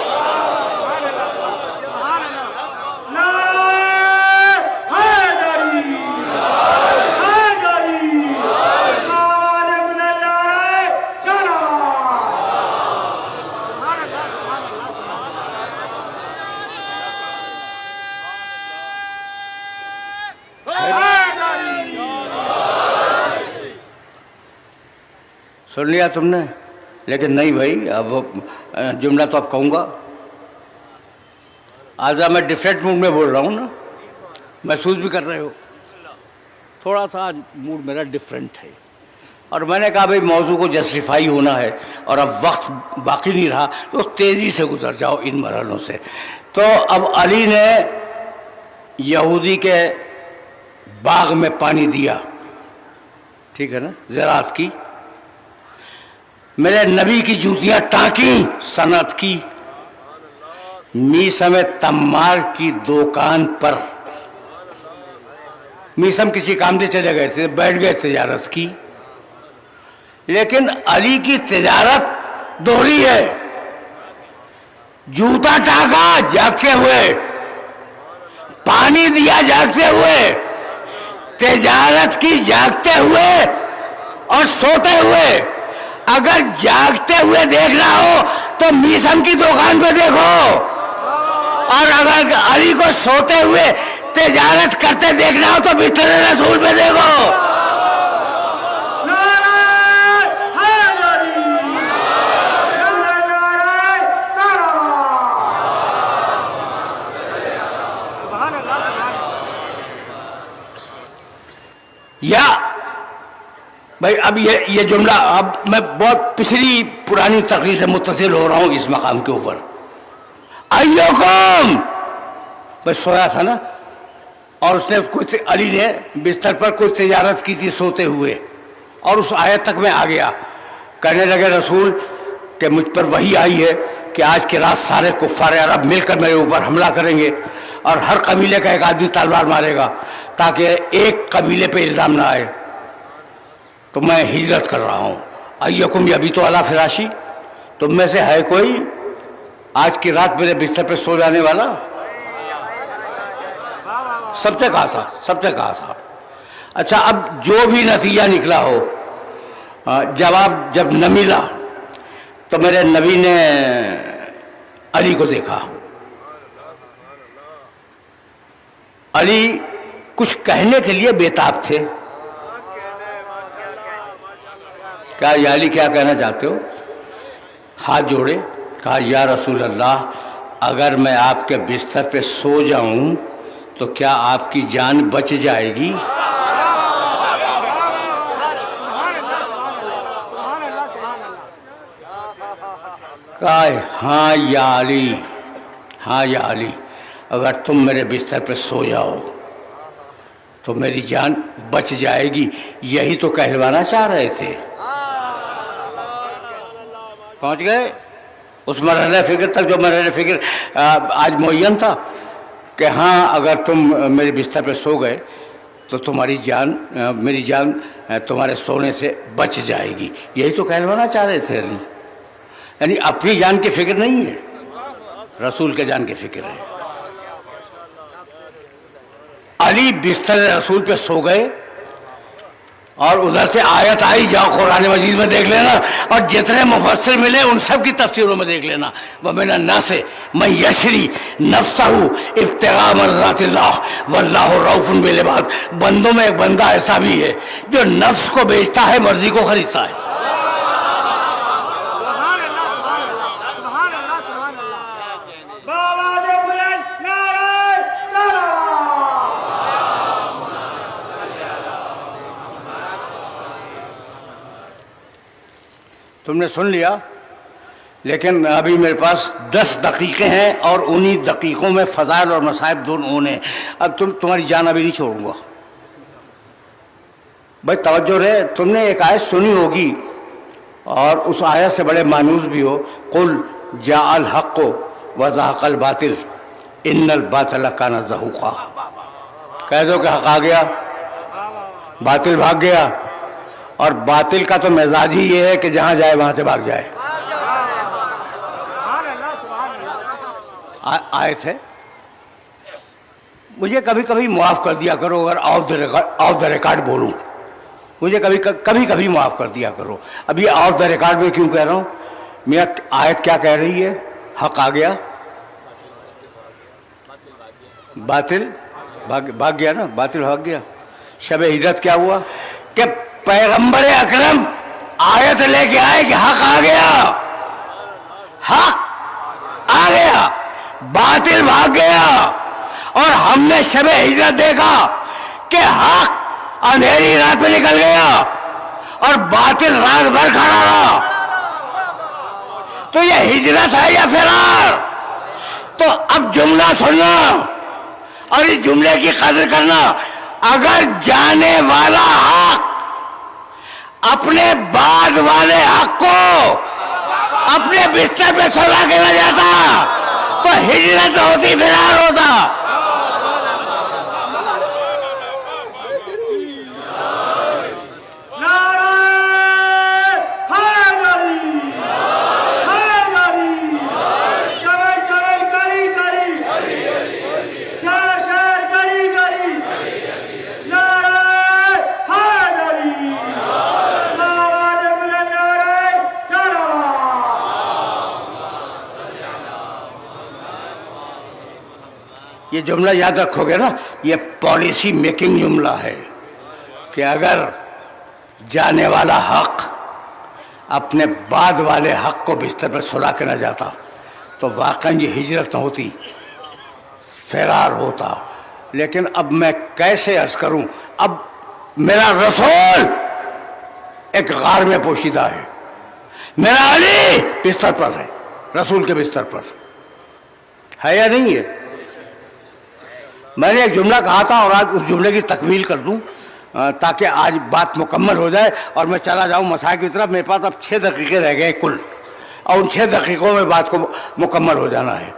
سن لیا تم نے؟ لیکن نہیں بھائی، اب جملہ تو اب کہوں گا۔ آج میں ڈفرینٹ موڈ میں بول رہا ہوں نا، محسوس بھی کر رہے ہو تھوڑا سا آج موڈ میرا ڈفرینٹ ہے، اور میں نے کہا بھائی موضوع کو جسٹیفائی ہونا ہے اور اب وقت باقی نہیں رہا تو تیزی سے گزر جاؤ ان مرحلوں سے۔ تو اب علی نے یہودی کے باغ میں پانی دیا، ٹھیک ہے نا، زراعت کی، میرے نبی کی جوتیاں ٹانکی، صنعت کی، میسم تمار کی دکان پر، میسم کسی کام سے چلے گئے تھے، بیٹھ گئے، تجارت کی۔ لیکن علی کی تجارت دوہری ہے، جوتا ٹانکا جاگتے ہوئے، پانی دیا جاگتے ہوئے، تجارت کی جاگتے ہوئے اور سوتے ہوئے۔ اگر جاگتے ہوئے دیکھنا ہو تو میسم کی دکان پہ دیکھو، اور اگر علی کو سوتے ہوئے تجارت کرتے دیکھنا ہو تو بستر رسول پہ دیکھو۔ یا بھائی اب یہ جملہ، اب میں بہت پچھلی پرانی تقریر سے متصل ہو رہا ہوں اس مقام کے اوپر۔ ایوکم، بھائی سویا تھا نا، اور اس نے علی نے بستر پر کوئی تجارت کی تھی سوتے ہوئے، اور اس آیت تک میں آ گیا، کہنے لگے رسول کہ مجھ پر وحی آئی ہے کہ آج کی رات سارے کفار عرب مل کر میرے اوپر حملہ کریں گے، اور ہر قبیلے کا ایک آدمی تلوار مارے گا تاکہ ایک قبیلے پہ الزام نہ آئے، تو میں ہجرت کر رہا ہوں۔ ایکم ابھی تو علی فراشی، تم میں سے ہے کوئی آج کی رات میرے بستر پہ سو جانے والا؟ سب سے کہا تھا، سب سے کہا تھا۔ اچھا، اب جو بھی نتیجہ نکلا ہو، جواب جب نہ ملا تو میرے نبی نے علی کو دیکھا، علی کچھ کہنے کے لیے بےتاب تھے۔ کہا یا علی کیا کہنا چاہتے ہو؟ ہاتھ جوڑے، کہا یا رسول اللہ اگر میں آپ کے بستر پہ سو جاؤں تو کیا آپ کی جان بچ جائے گی؟ کہا ہاں یا علی، ہاں یا علی، اگر تم میرے بستر پہ سو جاؤ تو میری جان بچ جائے گی۔ یہی تو کہلوانا چاہ رہے تھے۔ پہنچ گئے اس مرحلہ فکر تک جو مرحلہ فکر آج معین تھا کہ ہاں اگر تم میرے بستر پہ سو گئے تو تمہاری جان، میری جان تمہارے سونے سے بچ جائے گی۔ یہی تو کہلوانا چاہ رہے تھے علی، یعنی اپنی جان کی فکر نہیں ہے، رسول کے جان کی فکر ہے۔ علی بستر رسول پہ سو گئے، اور ادھر سے آیت آئی، جاؤ قرآن مجید میں دیکھ لینا، اور جتنے مفسر ملے ان سب کی تفسیروں میں دیکھ لینا۔ وَمِنَ النَّاسِ مَن یشری نَفْسَهُ ابتغاء مرضات اللہ واللہ رؤوف بالعباد۔ بندوں میں ایک بندہ ایسا بھی ہے جو نفس کو بیچتا ہے، مرضی کو خریدتا ہے۔ تم نے سن لیا لیکن ابھی میرے پاس 10 دقیقے ہیں اور انہی دقیقوں میں فضائل اور مصائب دونوں ہیں. اب تمہاری جان ابھی نہیں چھوڑوں گا. بھائی توجہ رہے، تم نے ایک آیت سنی ہوگی اور اس آیت سے بڑے مانوس بھی ہو. قل جاء الحق وزهق الباطل ان الباطل کان زہوقا. کہہ دو کہ حق آ گیا، باطل بھاگ گیا. اور باطل کا تو مزاج ہی یہ ہے کہ جہاں جائے وہاں سے بھاگ جائے. آیت ہے. مجھے کبھی کبھی معاف کر دیا کرو اگر آف دا ریکارڈ بولوں. مجھے کبھی معاف کر دیا کرو. ابھی آف دا ریکارڈ میں کیوں کہہ رہا ہوں؟ میاں آیت کیا کہہ رہی ہے؟ حق آ گیا، باطل بھاگ گیا نا. باطل بھاگ گیا. شب ہجرت کیا ہوا کہ پیغمبر اکرم آیت لے کے آئے کہ حق آ گیا، حق آ گیا، باطل بھاگ گیا. اور ہم نے شب ہجرت دیکھا کہ حق اندھیری رات میں نکل گیا اور باطل رات بھر کھڑا رہا. تو یہ ہجرت ہے یا فرار؟ تو اب جملہ سننا اور اس جملے کی قدر کرنا. اگر جانے والا حق اپنے بعد والے حق کو اپنے بستر پہ سلا کے نہ جاتا تو ہجرت ہوتی، فرار ہوتا. یہ جملہ یاد رکھو گے نا، یہ پالیسی میکنگ جملہ ہے کہ اگر جانے والا حق اپنے بعد والے حق کو بستر پر سلا کے نہ جاتا تو واقعاً یہ ہجرت نہ ہوتی، فرار ہوتا. لیکن اب میں کیسے عرض کروں؟ اب میرا رسول ایک غار میں پوشیدہ ہے، میرا علی بستر پر ہے، رسول کے بستر پر ہے یا نہیں ہے؟ میں نے ایک جملہ کہا تھا اور آج اس جملے کی تکمیل کر دوں تاکہ آج بات مکمل ہو جائے اور میں چلا جاؤں مسائل کی طرف. میرے پاس اب 6 دقیقے رہ گئے کل اور ان 6 دقیقوں میں بات کو مکمل ہو جانا ہے.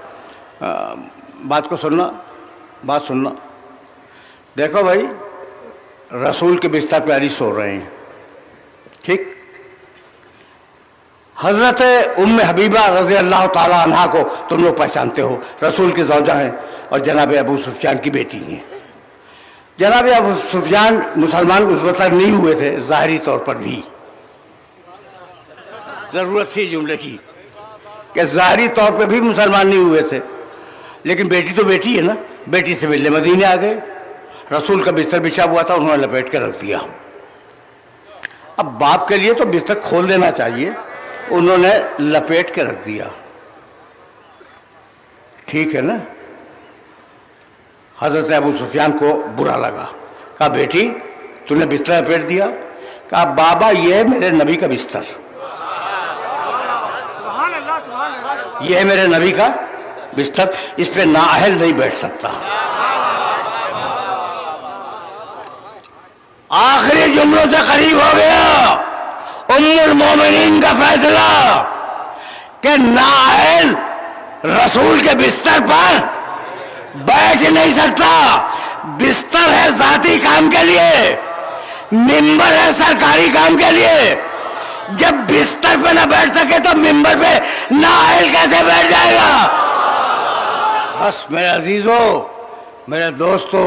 بات کو سننا، بات سننا. دیکھو بھائی، رسول کے بستر پہ علی سو رہے ہیں، ٹھیک. حضرت ام حبیبہ رضی اللہ تعالی عنہ کو تم لوگ پہچانتے ہو، رسول کی زوجہ ہیں اور جناب ابو سفیان کی بیٹی ہیں. جناب ابو سفیان مسلمان اس وقت نہیں ہوئے تھے، ظاہری طور پر بھی ضرورت تھی جملے کی کہ ظاہری طور پہ بھی مسلمان نہیں ہوئے تھے، لیکن بیٹی تو بیٹی ہے نا. بیٹی سے ملنے مدینے آ گئے. رسول کا بستر بچھا ہوا تھا، انہوں نے لپیٹ کے رکھ دیا. اب باپ کے لیے تو بستر کھول دینا چاہیے، انہوں نے لپیٹ کے رکھ دیا. ٹھیک ہے نا. حضرت ابو سفیان کو برا لگا، کہا بیٹی تو نے بستر لپیٹ دیا؟ کہا بابا یہ ہے میرے نبی کا بستر، یہ ہے میرے نبی کا بستر، اس پہ نااہل نہیں بیٹھ سکتا. آخری جملوں سے قریب ہو گیا ام المومنین کا فیصلہ کہ نااہل رسول کے بستر پر بیٹھ نہیں سکتا. بستر ہے ذاتی کام کے لیے، ممبر ہے سرکاری کام کے لیے. جب بستر پہ نہ بیٹھ سکے تو ممبر پہ نااہل کیسے بیٹھ جائے گا؟ بس میرے عزیزو، میرے دوستو،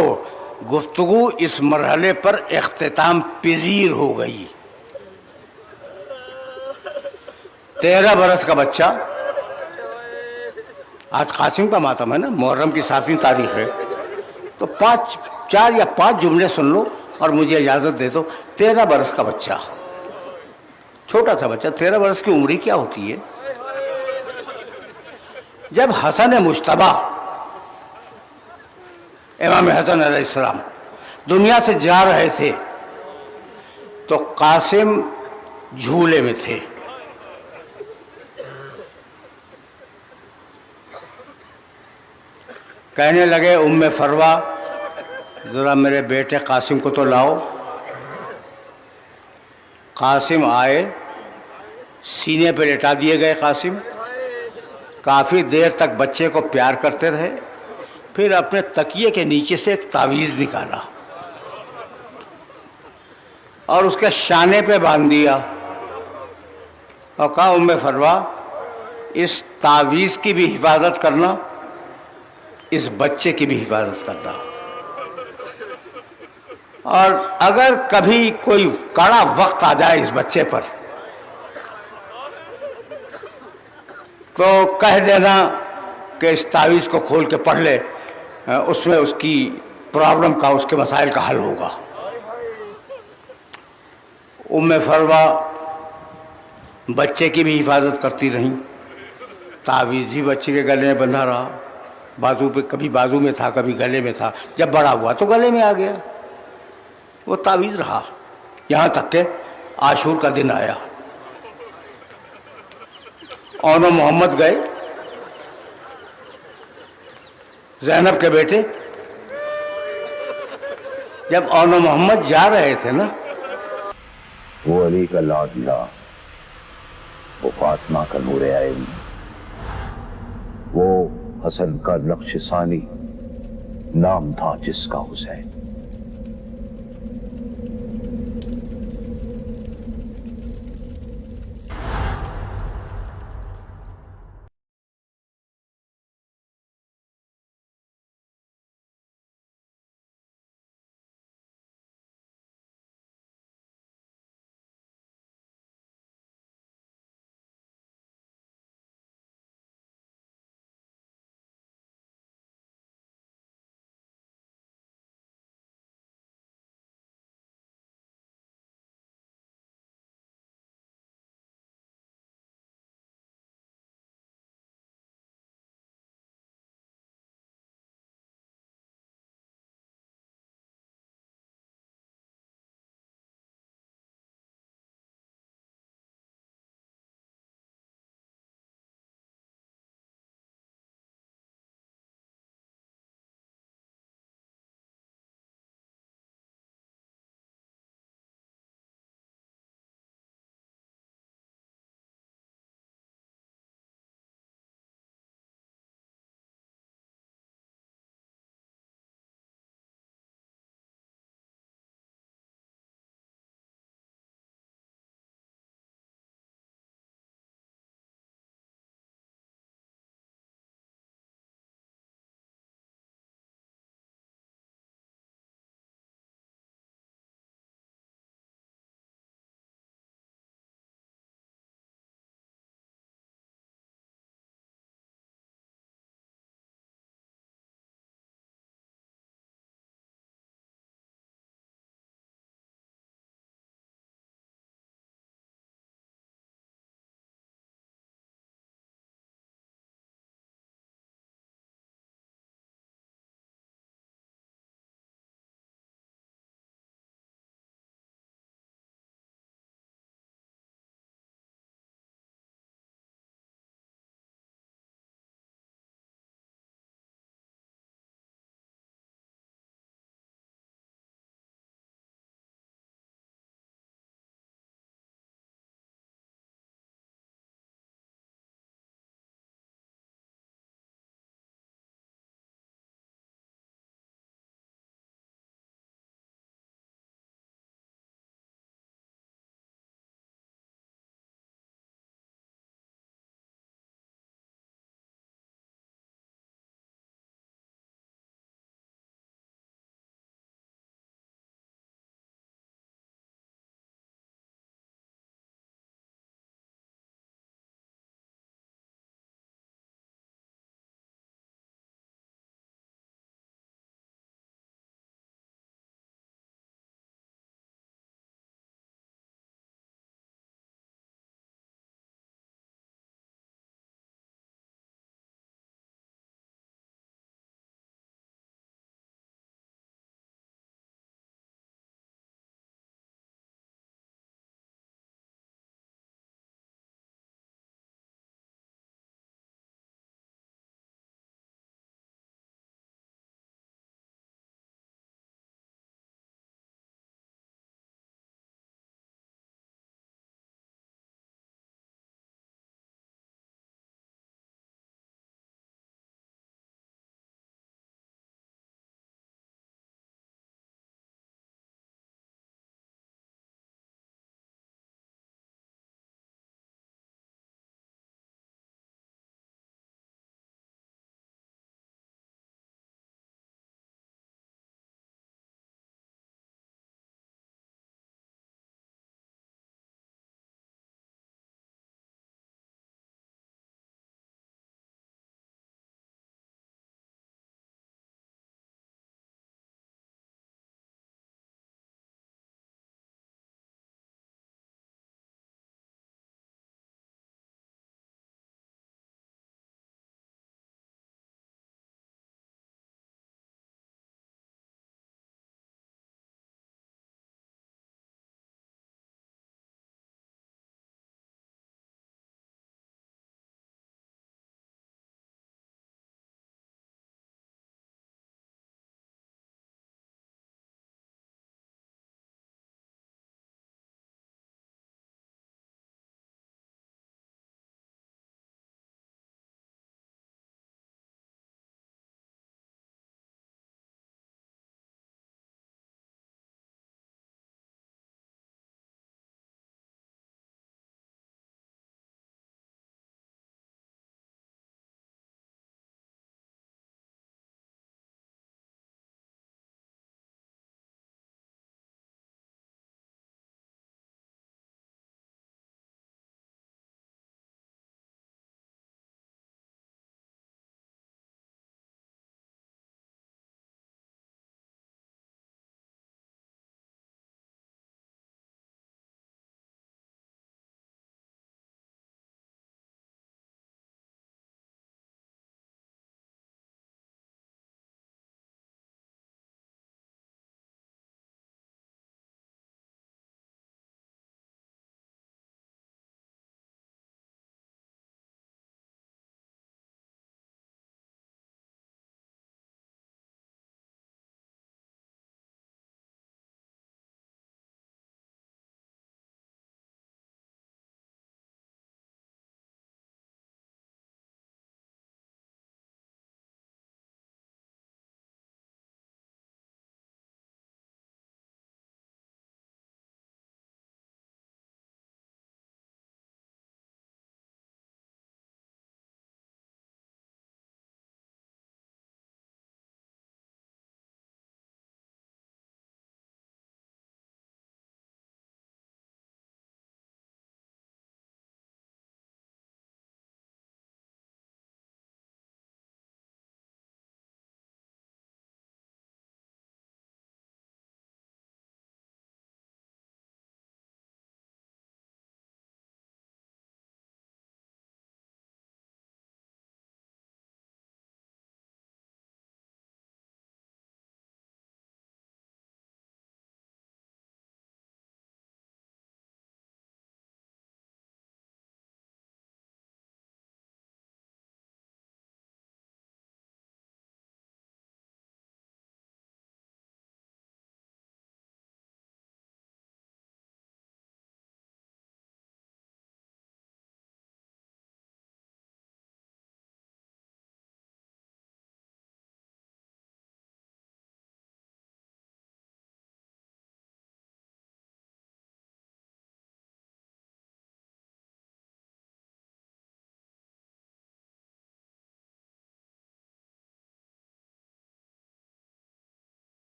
گفتگو اس مرحلے پر اختتام پذیر ہو گئی. 13 برس کا بچہ، آج قاسم کا ماتم ہے نا، محرم کی 7ویں تاریخ ہے، تو 4 یا 5 جملے سن لو اور مجھے اجازت دے دو. 13 برس کا بچہ، چھوٹا سا بچہ. 13 برس کی عمری کیا ہوتی ہے؟ جب حسن مجتبیٰ امام حسن علیہ السلام دنیا سے جا رہے تھے تو قاسم جھولے میں تھے. کہنے لگے ام فروا ذرا میرے بیٹے قاسم کو تو لاؤ۔ قاسم آئے، سینے پہ لٹا دیے گئے قاسم، کافی دیر تک بچے کو پیار کرتے رہے، پھر اپنے تکیے کے نیچے سے ایک تعویذ نکالا اور اس کے شانے پہ باندھ دیا اور کہا ام فروا اس تعویذ کی بھی حفاظت کرنا، اس بچے کی بھی حفاظت کرنا، اور اگر کبھی کوئی کڑا وقت آ جائے اس بچے پر تو کہہ دینا کہ اس تعویذ کو کھول کے پڑھ لے، اس میں اس کی پرابلم کا، اس کے مسائل کا حل ہوگا۔ ام فروا بچے کی بھی حفاظت کرتی رہیں، تعویذ بھی بچے کے گلے میں بندھا رہا، بازو پہ، کبھی بازو میں تھا کبھی گلے میں تھا، جب بڑا ہوا تو گلے میں آ گیا، وہ تعویذ رہا یہاں تک کہ عاشور کا دن آیا۔ اون و محمد گئے، زینب کے بیٹے، جب اون و محمد جا رہے تھے نا، وہ علی کا لاڈلا، وہ فاطمہ کا نور عین، وہ حسن کا نقش ثانی، نام تھا جس کا حسین۔